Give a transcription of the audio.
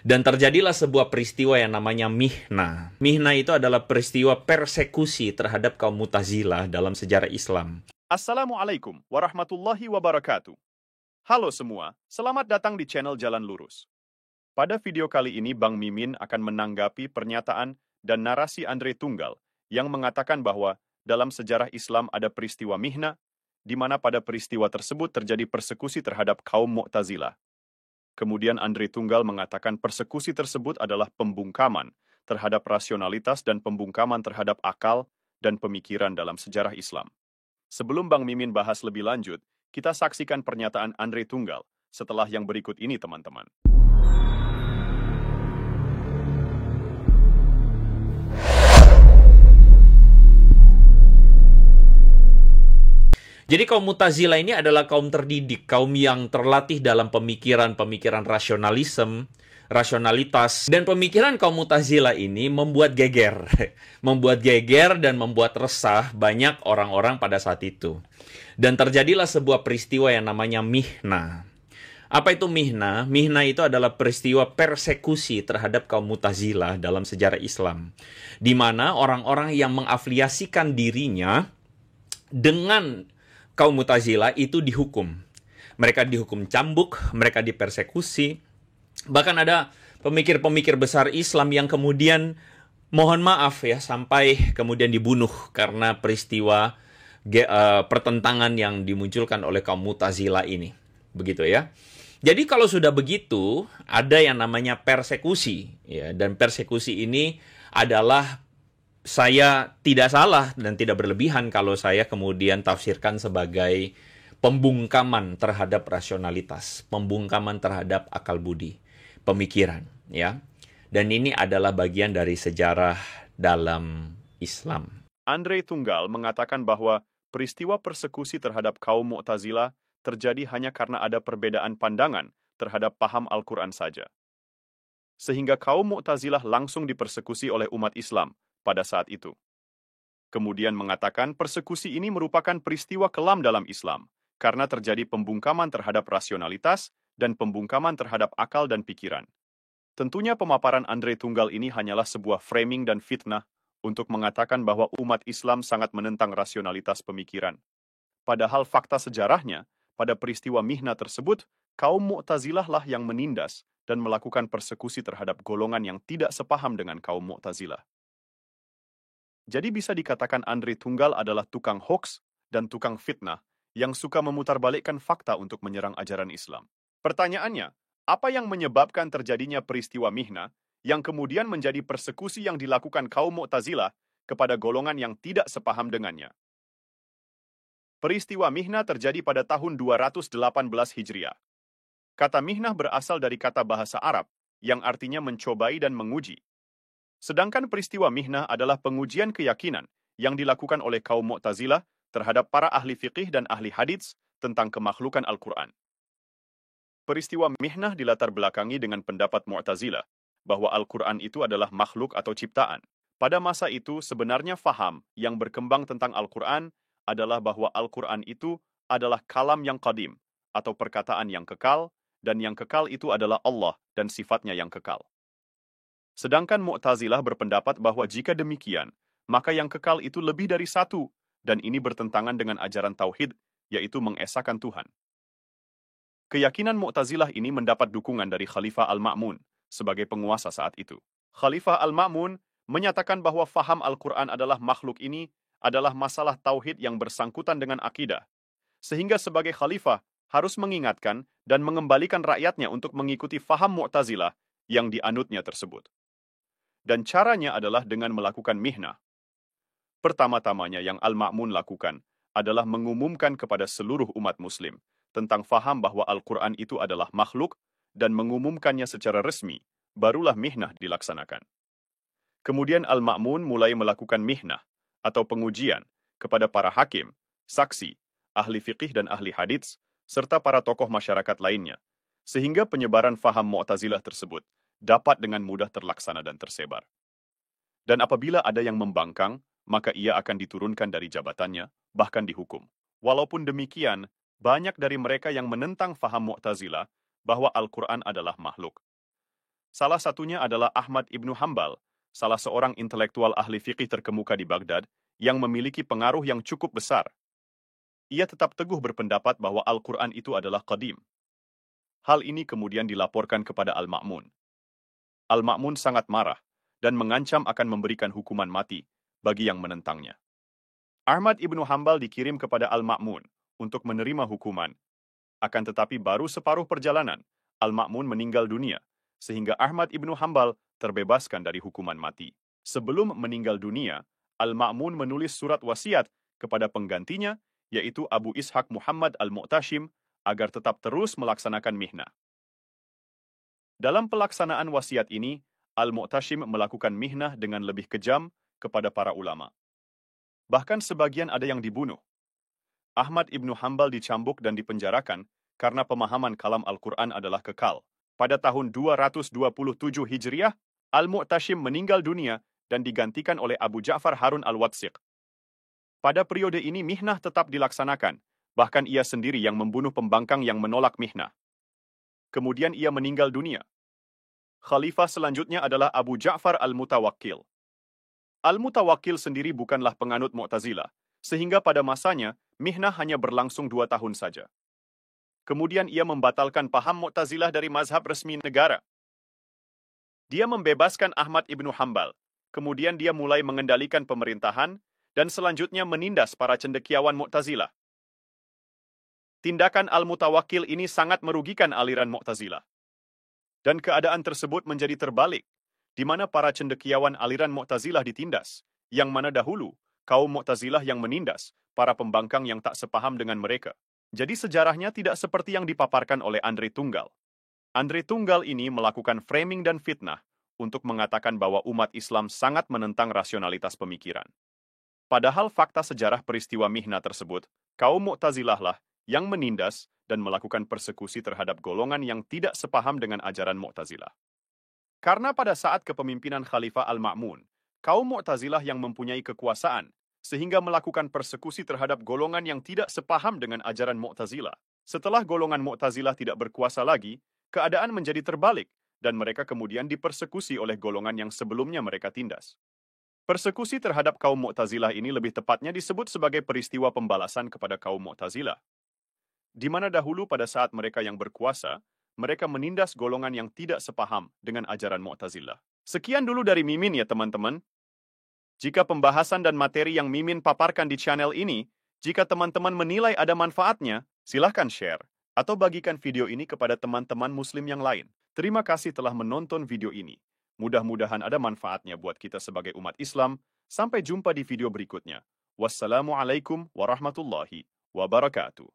Dan terjadilah sebuah peristiwa yang namanya Mihna. Mihna itu adalah peristiwa persekusi terhadap kaum Mu'tazilah dalam sejarah Islam. Assalamualaikum warahmatullahi wabarakatuh. Halo semua, selamat datang di channel Jalan Lurus. Pada video kali ini Bang Mimin akan menanggapi pernyataan dan narasi Andre Tunggal yang mengatakan bahwa dalam sejarah Islam ada peristiwa Mihna, di mana pada peristiwa tersebut terjadi persekusi terhadap kaum Mu'tazilah. Kemudian Andre Tunggal mengatakan persekusi tersebut adalah pembungkaman terhadap rasionalitas dan pembungkaman terhadap akal dan pemikiran dalam sejarah Islam. Sebelum Bang Mimin bahas lebih lanjut, kita saksikan pernyataan Andre Tunggal setelah yang berikut ini, teman-teman. Jadi kaum Mu'tazilah ini adalah kaum terdidik, kaum yang terlatih dalam pemikiran rasionalitas. Dan pemikiran kaum Mu'tazilah ini membuat geger. Membuat geger dan membuat resah banyak orang-orang pada saat itu. Dan terjadilah sebuah peristiwa yang namanya Mihna. Apa itu Mihna? Mihna itu adalah peristiwa persekusi terhadap kaum Mu'tazilah dalam sejarah Islam. Di mana orang-orang yang mengafiliasikan dirinya dengan kaum Mu'tazilah itu dihukum. Mereka dihukum cambuk, mereka dipersekusi. Bahkan ada pemikir-pemikir besar Islam yang kemudian mohon maaf ya, sampai kemudian dibunuh karena peristiwa pertentangan yang dimunculkan oleh kaum Mu'tazilah ini. Begitu ya. Jadi kalau sudah begitu, ada yang namanya persekusi. Ya, dan persekusi ini adalah, saya tidak salah dan tidak berlebihan kalau saya kemudian tafsirkan sebagai pembungkaman terhadap rasionalitas, pembungkaman terhadap akal budi, pemikiran, ya. Dan ini adalah bagian dari sejarah dalam Islam. Andre Tunggal mengatakan bahwa peristiwa persekusi terhadap kaum Mu'tazilah terjadi hanya karena ada perbedaan pandangan terhadap paham Al-Quran saja. Sehingga kaum Mu'tazilah langsung dipersekusi oleh umat Islam pada saat itu. Kemudian mengatakan persekusi ini merupakan peristiwa kelam dalam Islam, karena terjadi pembungkaman terhadap rasionalitas dan pembungkaman terhadap akal dan pikiran. Tentunya pemaparan Andre Tunggal ini hanyalah sebuah framing dan fitnah untuk mengatakan bahwa umat Islam sangat menentang rasionalitas pemikiran. Padahal fakta sejarahnya, pada peristiwa Mihna tersebut, kaum Mu'tazilah lah yang menindas dan melakukan persekusi terhadap golongan yang tidak sepaham dengan kaum Mu'tazilah. Jadi bisa dikatakan Andre Tunggal adalah tukang hoax dan tukang fitnah yang suka memutarbalikkan fakta untuk menyerang ajaran Islam. Pertanyaannya, apa yang menyebabkan terjadinya peristiwa Mihna yang kemudian menjadi persekusi yang dilakukan kaum Mu'tazilah kepada golongan yang tidak sepaham dengannya? Peristiwa Mihna terjadi pada tahun 218 Hijriah. Kata Mihnah berasal dari kata bahasa Arab yang artinya mencobai dan menguji. Sedangkan peristiwa Mihna adalah pengujian keyakinan yang dilakukan oleh kaum Mu'tazilah terhadap para ahli fiqih dan ahli hadits tentang kemakhlukan Al-Quran. Peristiwa Mihnah dilatar belakangi dengan pendapat Mu'tazilah bahwa Al-Quran itu adalah makhluk atau ciptaan. Pada masa itu sebenarnya faham yang berkembang tentang Al-Quran adalah bahwa Al-Quran itu adalah kalam yang qadim atau perkataan yang kekal, dan yang kekal itu adalah Allah dan sifatnya yang kekal. Sedangkan Mu'tazilah berpendapat bahwa jika demikian, maka yang kekal itu lebih dari satu, dan ini bertentangan dengan ajaran Tauhid, yaitu mengesahkan Tuhan. Keyakinan Mu'tazilah ini mendapat dukungan dari Khalifah Al-Ma'mun sebagai penguasa saat itu. Khalifah Al-Ma'mun menyatakan bahwa faham Al-Quran adalah makhluk ini adalah masalah Tauhid yang bersangkutan dengan akidah, sehingga sebagai Khalifah harus mengingatkan dan mengembalikan rakyatnya untuk mengikuti faham Mu'tazilah yang dianutnya tersebut. Dan caranya adalah dengan melakukan Mihnah. Pertama-tamanya yang Al-Ma'mun lakukan adalah mengumumkan kepada seluruh umat muslim tentang faham bahwa Al-Quran itu adalah makhluk dan mengumumkannya secara resmi, barulah Mihnah dilaksanakan. Kemudian Al-Ma'mun mulai melakukan Mihnah atau pengujian kepada para hakim, saksi, ahli fiqih dan ahli hadits, serta para tokoh masyarakat lainnya, sehingga penyebaran faham Mu'tazilah tersebut dapat dengan mudah terlaksana dan tersebar. Dan apabila ada yang membangkang, maka ia akan diturunkan dari jabatannya, bahkan dihukum. Walaupun demikian, banyak dari mereka yang menentang faham Mu'tazilah bahwa Al-Quran adalah makhluk. Salah satunya adalah Ahmad ibnu Hambal, salah seorang intelektual ahli fikih terkemuka di Baghdad yang memiliki pengaruh yang cukup besar. Ia tetap teguh berpendapat bahwa Al-Quran itu adalah qadim. Hal ini kemudian dilaporkan kepada Al-Ma'mun. Al-Ma'mun sangat marah dan mengancam akan memberikan hukuman mati bagi yang menentangnya. Ahmad ibnu Hambal dikirim kepada Al-Ma'mun untuk menerima hukuman. Akan tetapi baru separuh perjalanan, Al-Ma'mun meninggal dunia, sehingga Ahmad ibnu Hambal terbebaskan dari hukuman mati. Sebelum meninggal dunia, Al-Ma'mun menulis surat wasiat kepada penggantinya, yaitu Abu Ishaq Muhammad Al-Mu'tashim, agar tetap terus melaksanakan mihnah. Dalam pelaksanaan wasiat ini, Al-Mu'tashim melakukan mihnah dengan lebih kejam kepada para ulama. Bahkan sebagian ada yang dibunuh. Ahmad ibnu Hambal dicambuk dan dipenjarakan karena pemahaman kalam Al-Quran adalah kekal. Pada tahun 227 Hijriah, Al-Mu'tashim meninggal dunia dan digantikan oleh Abu Ja'far Harun Al-Watsiq. Pada periode ini mihnah tetap dilaksanakan, bahkan ia sendiri yang membunuh pembangkang yang menolak mihnah. Kemudian ia meninggal dunia. Khalifah selanjutnya adalah Abu Ja'far Al-Mutawakkil. Al-Mutawakkil sendiri bukanlah penganut Mu'tazilah, sehingga pada masanya mihnah hanya berlangsung 2 tahun saja. Kemudian ia membatalkan paham Mu'tazilah dari mazhab resmi negara. Dia membebaskan Ahmad ibnu Hambal. Kemudian dia mulai mengendalikan pemerintahan dan selanjutnya menindas para cendekiawan Mu'tazilah. Tindakan Al-Mutawakkil ini sangat merugikan aliran Mu'tazilah. Dan keadaan tersebut menjadi terbalik, di mana para cendekiawan aliran Mu'tazilah ditindas, yang mana dahulu kaum Mu'tazilah yang menindas para pembangkang yang tak sepaham dengan mereka. Jadi sejarahnya tidak seperti yang dipaparkan oleh Andre Tunggal. Andre Tunggal ini melakukan framing dan fitnah untuk mengatakan bahwa umat Islam sangat menentang rasionalitas pemikiran. Padahal fakta sejarah peristiwa mihnah tersebut, kaum Mu'tazilah lah yang menindas dan melakukan persekusi terhadap golongan yang tidak sepaham dengan ajaran Mu'tazilah. Karena pada saat kepemimpinan Khalifah Al-Ma'mun, kaum Mu'tazilah yang mempunyai kekuasaan, sehingga melakukan persekusi terhadap golongan yang tidak sepaham dengan ajaran Mu'tazilah. Setelah golongan Mu'tazilah tidak berkuasa lagi, keadaan menjadi terbalik, dan mereka kemudian dipersekusi oleh golongan yang sebelumnya mereka tindas. Persekusi terhadap kaum Mu'tazilah ini lebih tepatnya disebut sebagai peristiwa pembalasan kepada kaum Mu'tazilah. Di mana dahulu pada saat mereka yang berkuasa, mereka menindas golongan yang tidak sepaham dengan ajaran Mu'tazilah. Sekian dulu dari Mimin ya teman-teman. Jika pembahasan dan materi yang Mimin paparkan di channel ini, jika teman-teman menilai ada manfaatnya, silahkan share atau bagikan video ini kepada teman-teman muslim yang lain. Terima kasih telah menonton video ini. Mudah-mudahan ada manfaatnya buat kita sebagai umat Islam. Sampai jumpa di video berikutnya. Wassalamualaikum warahmatullahi wabarakatuh.